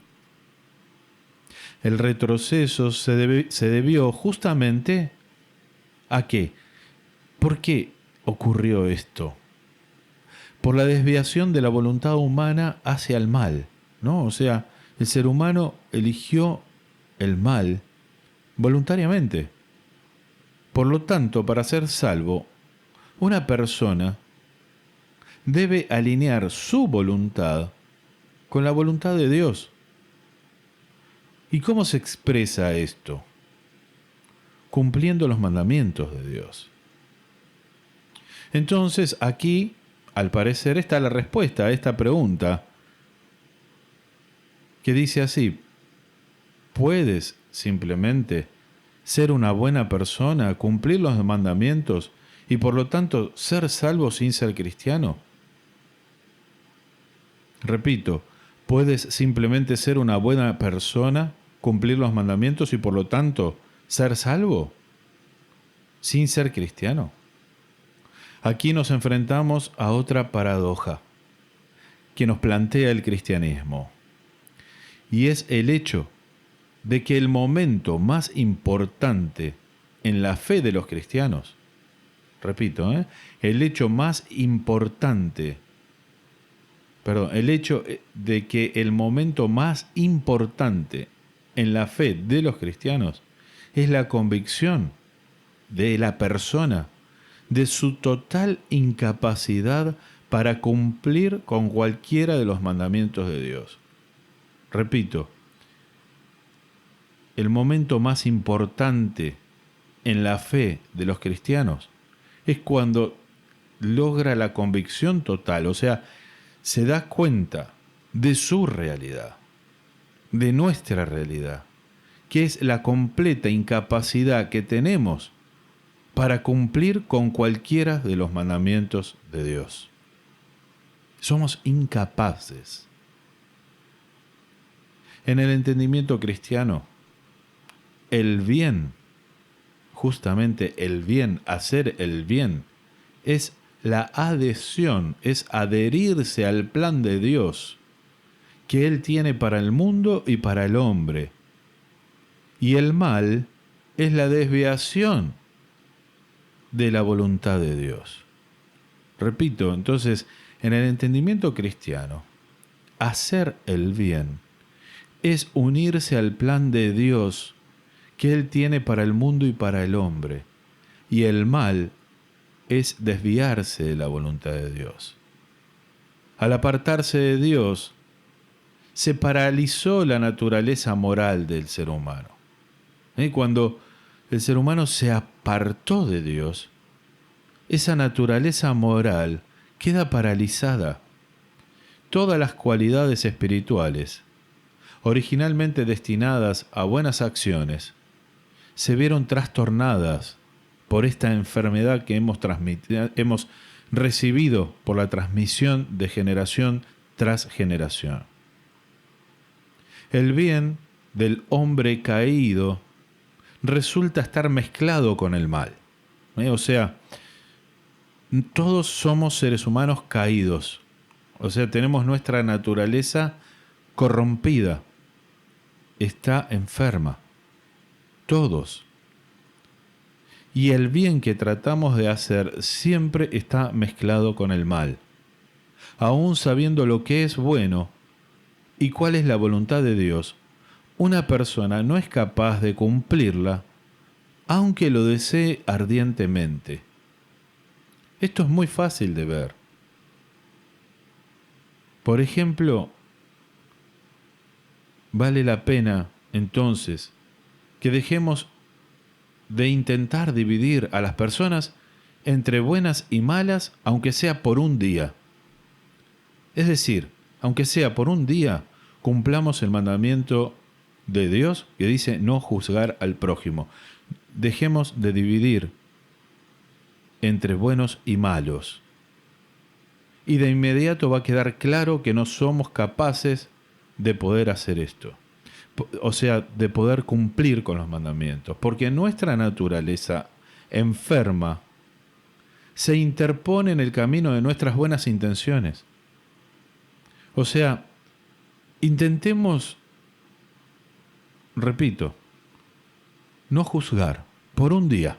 El retroceso se debió justamente ¿a qué? ¿Por qué ocurrió esto? Por la desviación de la voluntad humana hacia el mal, ¿no? O sea, el ser humano eligió el mal voluntariamente. Por lo tanto, para ser salvo, una persona debe alinear su voluntad con la voluntad de Dios. ¿Y cómo se expresa esto? Cumpliendo los mandamientos de Dios. Entonces, aquí, al parecer, está la respuesta a esta pregunta, que dice así: ¿puedes simplemente ser una buena persona, cumplir los mandamientos y por lo tanto ser salvo sin ser cristiano? Repito, ¿puedes simplemente ser una buena persona, cumplir los mandamientos y por lo tanto ser salvo sin ser cristiano? Aquí nos enfrentamos a otra paradoja que nos plantea el cristianismo, y es el hecho de que el momento más importante en la fe de los cristianos, repito, el hecho de que el momento más importante en la fe de los cristianos es la convicción de la persona de su total incapacidad para cumplir con cualquiera de los mandamientos de Dios. Repito, el momento más importante en la fe de los cristianos es cuando logra la convicción total, o sea, se da cuenta de su realidad, de nuestra realidad, que es la completa incapacidad que tenemos para cumplir con cualquiera de los mandamientos de Dios. Somos incapaces. En el entendimiento cristiano, el bien, justamente el bien, hacer el bien, es la adhesión, es adherirse al plan de Dios que Él tiene para el mundo y para el hombre. Y el mal es la desviación de la voluntad de Dios. Repito, entonces, en el entendimiento cristiano, hacer el bien es unirse al plan de Dios que Él tiene para el mundo y para el hombre. Y el mal es desviarse de la voluntad de Dios. Al apartarse de Dios, se paralizó la naturaleza moral del ser humano. Cuando el ser humano se apartó de Dios, esa naturaleza moral queda paralizada. Todas las cualidades espirituales, originalmente destinadas a buenas acciones, se vieron trastornadas por esta enfermedad que hemos recibido por la transmisión de generación tras generación. El bien del hombre caído resulta estar mezclado con el mal. O sea, todos somos seres humanos caídos. O sea, tenemos nuestra naturaleza corrompida. Está enferma. Todos. Y el bien que tratamos de hacer siempre está mezclado con el mal. Aún sabiendo lo que es bueno, y cuál es la voluntad de Dios, una persona no es capaz de cumplirla aunque lo desee ardientemente. Esto es muy fácil de ver. Por ejemplo, vale la pena entonces que dejemos de intentar dividir a las personas entre buenas y malas, aunque sea por un día. Es decir, aunque sea por un día, cumplamos el mandamiento de Dios que dice no juzgar al prójimo. Dejemos de dividir entre buenos y malos. Y de inmediato va a quedar claro que no somos capaces de poder hacer esto. O sea, de poder cumplir con los mandamientos. Porque nuestra naturaleza enferma se interpone en el camino de nuestras buenas intenciones. O sea, intentemos, repito, no juzgar por un día.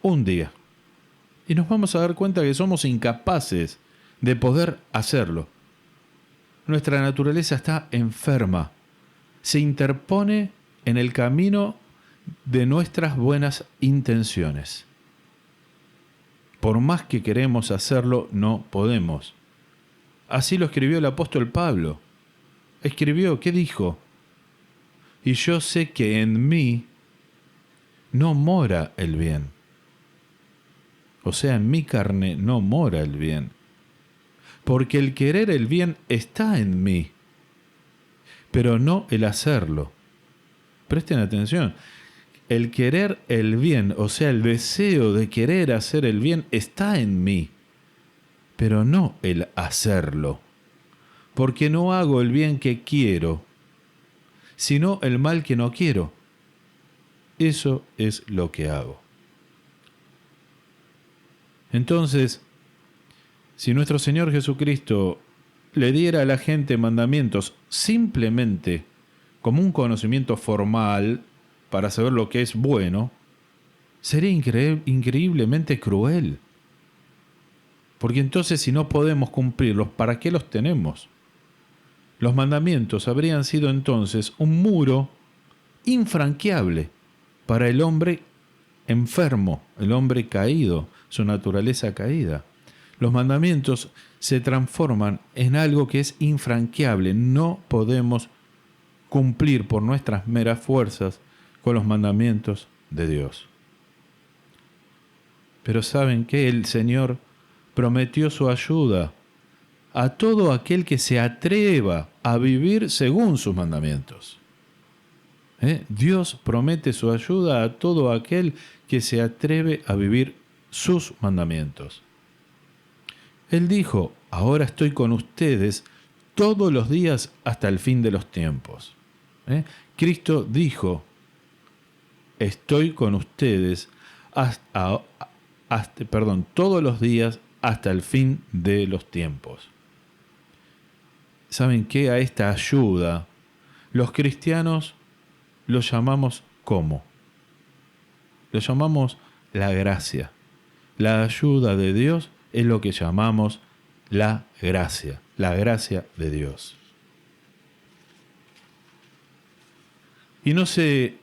Un día. Y nos vamos a dar cuenta que somos incapaces de poder hacerlo. Nuestra naturaleza está enferma. Se interpone en el camino de nuestras buenas intenciones. Por más que queremos hacerlo, no podemos. Así lo escribió el apóstol Pablo. Escribió, ¿qué dijo? Y yo sé que en mí no mora el bien. O sea, en mi carne no mora el bien. Porque el querer el bien está en mí, pero no el hacerlo. Presten atención. El querer el bien, o sea, el deseo de querer hacer el bien está en mí, pero no el hacerlo. Porque no hago el bien que quiero, sino el mal que no quiero. Eso es lo que hago. Entonces, si nuestro Señor Jesucristo le diera a la gente mandamientos simplemente como un conocimiento formal para saber lo que es bueno, sería increíblemente cruel. Porque entonces si no podemos cumplirlos, ¿para qué los tenemos? Los mandamientos habrían sido entonces un muro infranqueable para el hombre enfermo, el hombre caído, su naturaleza caída. Los mandamientos se transforman en algo que es infranqueable. No podemos cumplir por nuestras meras fuerzas con los mandamientos de Dios. Pero ¿saben qué? El Señor prometió su ayuda a todo aquel que se atreva a vivir según sus mandamientos. Dios promete su ayuda a todo aquel que se atreve a vivir sus mandamientos. Él dijo, ahora estoy con ustedes todos los días hasta el fin de los tiempos. Cristo dijo, estoy con ustedes todos los días hasta el fin de los tiempos. ¿Saben qué? A esta ayuda, los cristianos lo llamamos ¿cómo? Lo llamamos la gracia. La ayuda de Dios es lo que llamamos la gracia de Dios. Y no se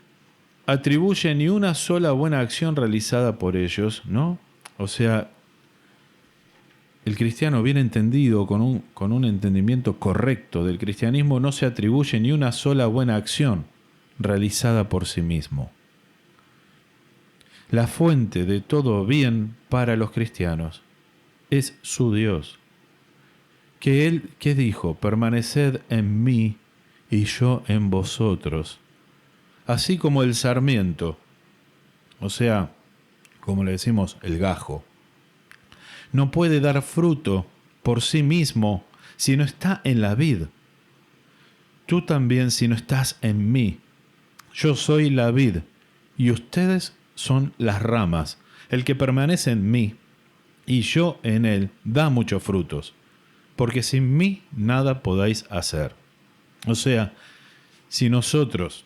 atribuye ni una sola buena acción realizada por ellos, ¿no? O sea, el cristiano bien entendido, con un entendimiento correcto del cristianismo, no se atribuye ni una sola buena acción realizada por sí mismo. La fuente de todo bien para los cristianos es su Dios. Que Él, ¿qué dijo? Permaneced en mí y yo en vosotros. Así como el sarmiento, o sea, como le decimos, el gajo, no puede dar fruto por sí mismo si no está en la vid. Tú también si no estás en mí. Yo soy la vid y ustedes son las ramas. El que permanece en mí y yo en él da muchos frutos, porque sin mí nada podáis hacer. O sea, si nosotros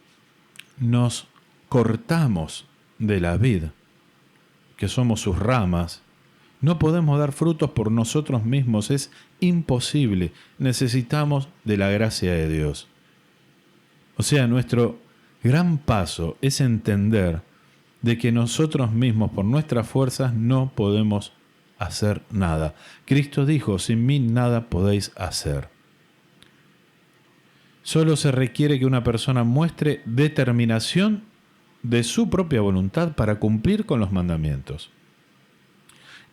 nos cortamos de la vid, que somos sus ramas, No podemos dar frutos por nosotros mismos, es imposible. Necesitamos de la gracia de Dios. O sea, nuestro gran paso es entender de que nosotros mismos, por nuestras fuerzas, no podemos hacer nada. Cristo dijo, sin mí nada podéis hacer. Solo se requiere que una persona muestre determinación de su propia voluntad para cumplir con los mandamientos.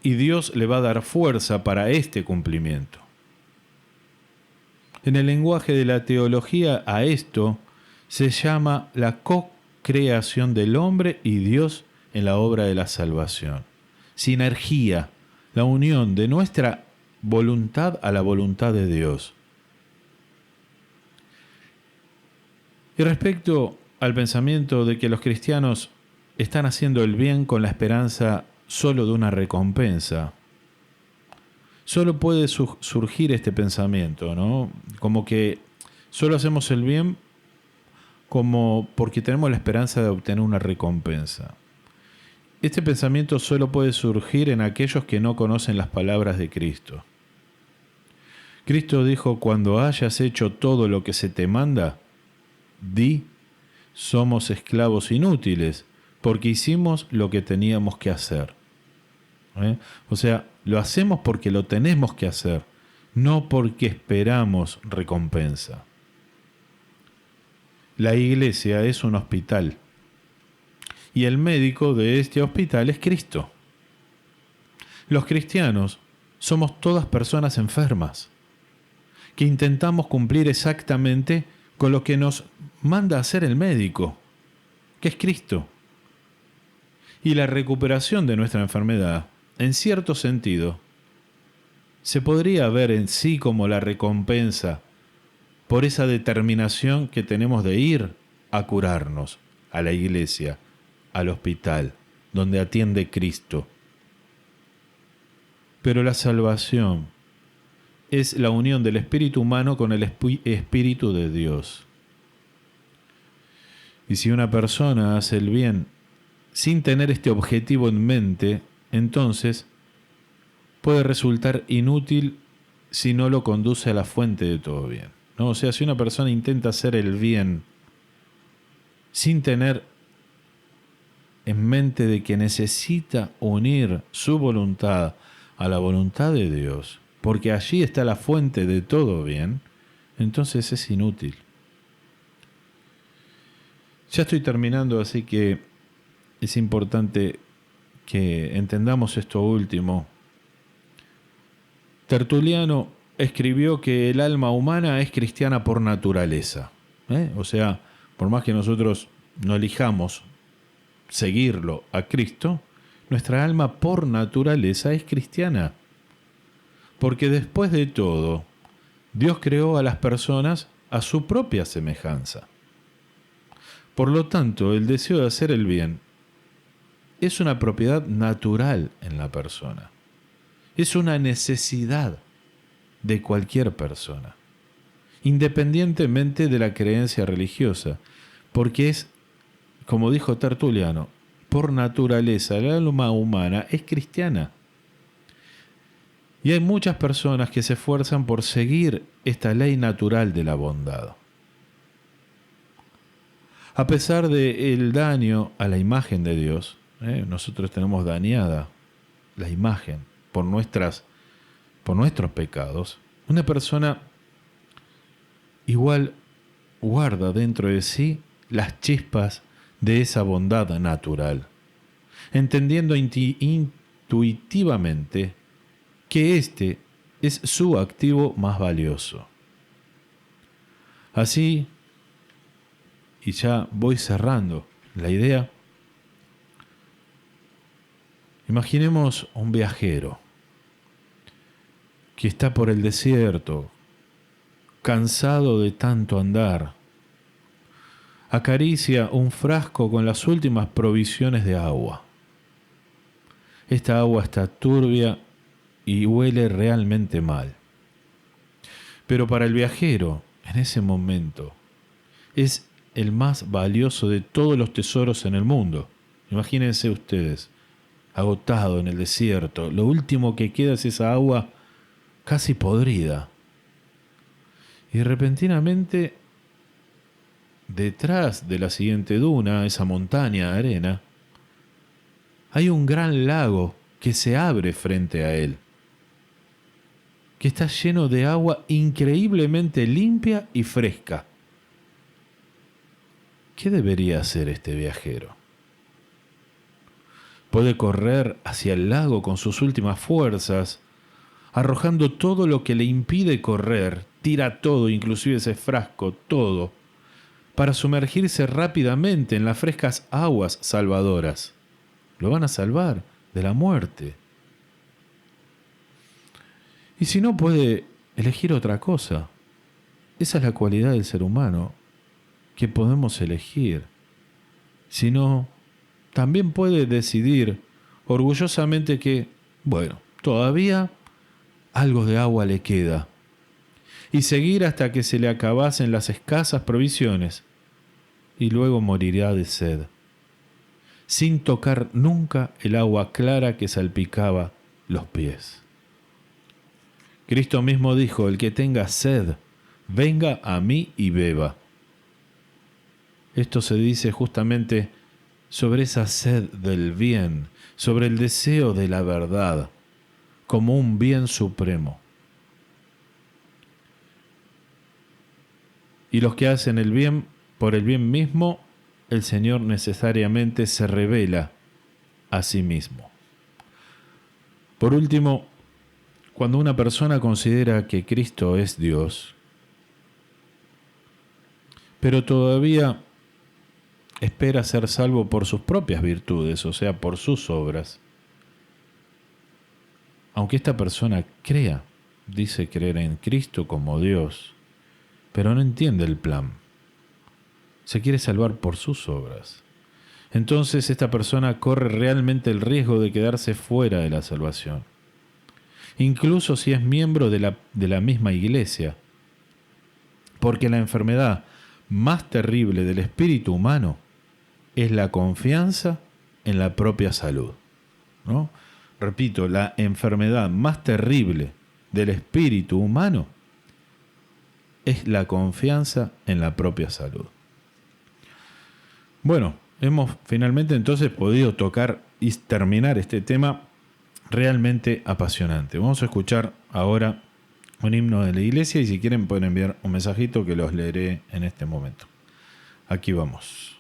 Y Dios le va a dar fuerza para este cumplimiento. En el lenguaje de la teología, a esto se llama la co-creación del hombre y Dios en la obra de la salvación. Sinergia, la unión de nuestra voluntad a la voluntad de Dios. Y respecto al pensamiento de que los cristianos están haciendo el bien con la esperanza solo de una recompensa, solo puede surgir este pensamiento, ¿no? Como que solo hacemos el bien como porque tenemos la esperanza de obtener una recompensa. Este pensamiento solo puede surgir en aquellos que no conocen las palabras de Cristo. Cristo dijo, cuando hayas hecho todo lo que se te manda, di, somos esclavos inútiles, porque hicimos lo que teníamos que hacer. O sea, lo hacemos porque lo tenemos que hacer, no porque esperamos recompensa. La iglesia es un hospital y el médico de este hospital es Cristo. Los cristianos somos todas personas enfermas que intentamos cumplir exactamente con lo que nos manda a hacer el médico, que es Cristo. Y la recuperación de nuestra enfermedad, en cierto sentido, se podría ver en sí como la recompensa por esa determinación que tenemos de ir a curarnos a la iglesia, al hospital, donde atiende Cristo. Pero la salvación es la unión del espíritu humano con el espíritu de Dios. Y si una persona hace el bien sin tener este objetivo en mente, entonces puede resultar inútil si no lo conduce a la fuente de todo bien, ¿no? O sea, si una persona intenta hacer el bien sin tener en mente de que necesita unir su voluntad a la voluntad de Dios, porque allí está la fuente de todo bien, entonces es inútil. Ya estoy terminando, así que es importante que entendamos esto último. Tertuliano escribió que el alma humana es cristiana por naturaleza. O sea, por más que nosotros no elijamos seguirlo a Cristo, nuestra alma por naturaleza es cristiana. Porque después de todo, Dios creó a las personas a su propia semejanza. Por lo tanto, el deseo de hacer el bien es una propiedad natural en la persona. Es una necesidad de cualquier persona, independientemente de la creencia religiosa, porque es, como dijo Tertuliano, por naturaleza el alma humana es cristiana. Y hay muchas personas que se esfuerzan por seguir esta ley natural de la bondad. A pesar del daño a la imagen de Dios, nosotros tenemos dañada la imagen por nuestros pecados, una persona igual guarda dentro de sí las chispas de esa bondad natural, entendiendo intuitivamente que este es su activo más valioso. Así, y ya voy cerrando la idea, imaginemos un viajero que está por el desierto, cansado de tanto andar, acaricia un frasco con las últimas provisiones de agua. Esta agua está turbia y huele realmente mal. Pero para el viajero, en ese momento, es el más valioso de todos los tesoros en el mundo. Imagínense ustedes, agotado en el desierto. Lo último que queda es esa agua casi podrida. Y repentinamente, detrás de la siguiente duna, esa montaña de arena, hay un gran lago que se abre frente a él, que está lleno de agua increíblemente limpia y fresca. ¿Qué debería hacer este viajero? Puede correr hacia el lago con sus últimas fuerzas, arrojando todo lo que le impide correr, tira todo, inclusive ese frasco, todo, para sumergirse rápidamente en las frescas aguas salvadoras. Lo van a salvar de la muerte. Y si no, puede elegir otra cosa. Esa es la cualidad del ser humano, que podemos elegir. Si no, también puede decidir orgullosamente que, bueno, todavía algo de agua le queda, y seguir hasta que se le acabasen las escasas provisiones, y luego morirá de sed, sin tocar nunca el agua clara que salpicaba los pies. Cristo mismo dijo: el que tenga sed, venga a mí y beba. Esto se dice justamente sobre esa sed del bien, sobre el deseo de la verdad, como un bien supremo. Y los que hacen el bien por el bien mismo, el Señor necesariamente se revela a sí mismo. Por último, cuando una persona considera que Cristo es Dios, pero todavía espera ser salvo por sus propias virtudes, o sea, por sus obras, aunque esta persona dice creer en Cristo como Dios, pero no entiende el plan, se quiere salvar por sus obras, entonces esta persona corre realmente el riesgo de quedarse fuera de la salvación, incluso si es miembro de la misma iglesia, porque la enfermedad más terrible del espíritu humano es la confianza en la propia salud, ¿no? Repito, la enfermedad más terrible del espíritu humano es la confianza en la propia salud. Bueno, hemos finalmente entonces podido tocar y terminar este tema realmente apasionante. Vamos a escuchar ahora un himno de la iglesia y si quieren pueden enviar un mensajito que los leeré en este momento. Aquí vamos.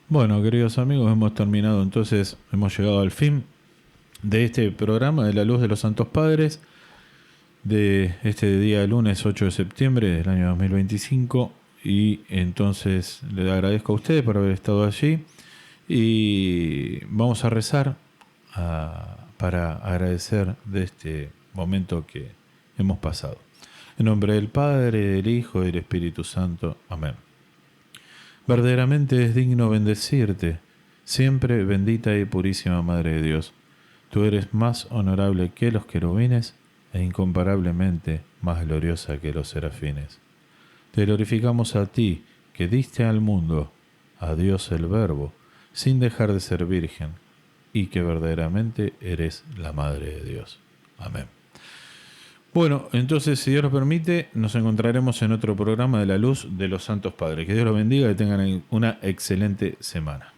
Bueno, queridos amigos, hemos terminado entonces, hemos llegado al fin de este programa de la Luz de los Santos Padres, de este día lunes 8 de septiembre del año 2025, y entonces les agradezco a ustedes por haber estado allí. Y vamos a rezar para agradecer de este momento que hemos pasado. En nombre del Padre, del Hijo y del Espíritu Santo. Amén. Verdaderamente es digno bendecirte, siempre bendita y purísima Madre de Dios. Tú eres más honorable que los querubines e incomparablemente más gloriosa que los serafines. Te glorificamos a ti, que diste al mundo, a Dios el Verbo, sin dejar de ser virgen, y que verdaderamente eres la Madre de Dios. Amén. Bueno, entonces, si Dios lo permite, nos encontraremos en otro programa de la Luz de los Santos Padres. Que Dios los bendiga y que tengan una excelente semana.